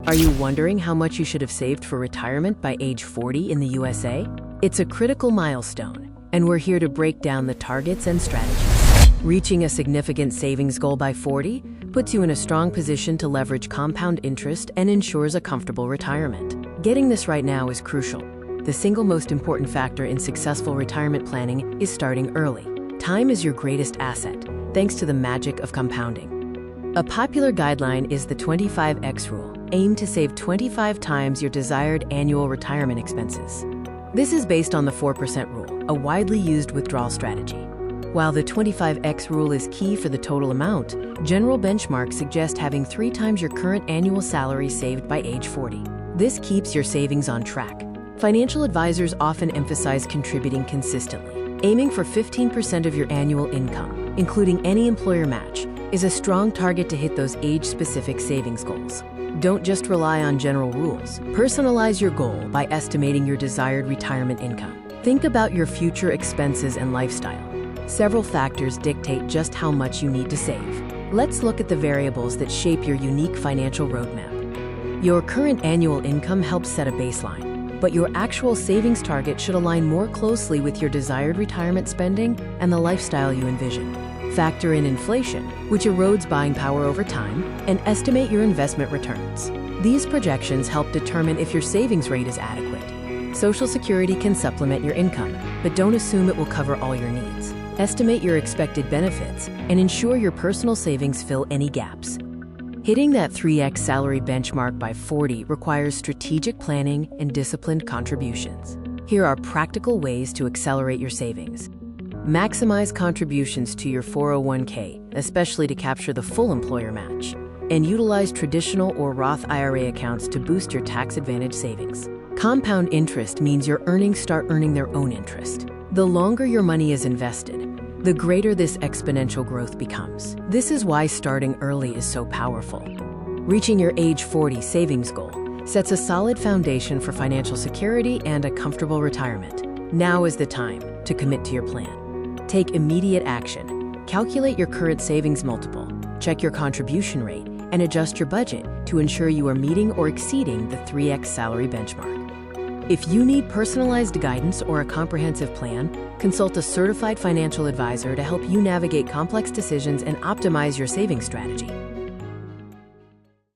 Are you wondering how much you should have saved for retirement by age 40 in the USA? It's a critical milestone, and we're here to break down the targets and strategies. Reaching a significant savings goal by 40 puts you in a strong position to leverage compound interest and ensures a comfortable retirement. Getting this right now is crucial. The single most important factor in successful retirement planning is starting early. Time is your greatest asset, thanks to the magic of compounding. A popular guideline is the 25x rule, aimed to save 25 times your desired annual retirement expenses. This is based on the 4% rule, a widely used withdrawal strategy. While the 25x rule is key for the total amount, general benchmarks suggest having 3 times your current annual salary saved by age 40. This keeps your savings on track. Financial advisors often emphasize contributing consistently. Aiming for 15% of your annual income, including any employer match, is a strong target to hit those age-specific savings goals. Don't just rely on general rules. Personalize your goal by estimating your desired retirement income. Think about your future expenses and lifestyle. Several factors dictate just how much you need to save. Let's look at the variables that shape your unique financial roadmap. Your current annual income helps set a baseline, but your actual savings target should align more closely with your desired retirement spending and the lifestyle you envision. Factor in inflation, which erodes buying power over time, and estimate your investment returns. These projections help determine if your savings rate is adequate. Social Security can supplement your income, but don't assume it will cover all your needs. Estimate your expected benefits and ensure your personal savings fill any gaps. Hitting that 3x salary benchmark by 40 requires strategic planning and disciplined contributions. Here are practical ways to accelerate your savings. Maximize contributions to your 401k, especially to capture the full employer match, and utilize traditional or Roth IRA accounts to boost your tax-advantaged savings. Compound interest means your earnings start earning their own interest. The longer your money is invested, the greater this exponential growth becomes. This is why starting early is so powerful. Reaching your age 40 savings goal sets a solid foundation for financial security and a comfortable retirement. Now is the time to commit to your plan. Take immediate action. Calculate your current savings multiple, check your contribution rate, and adjust your budget to ensure you are meeting or exceeding the 3x salary benchmark. If you need personalized guidance or a comprehensive plan, consult a certified financial advisor to help you navigate complex decisions and optimize your savings strategy.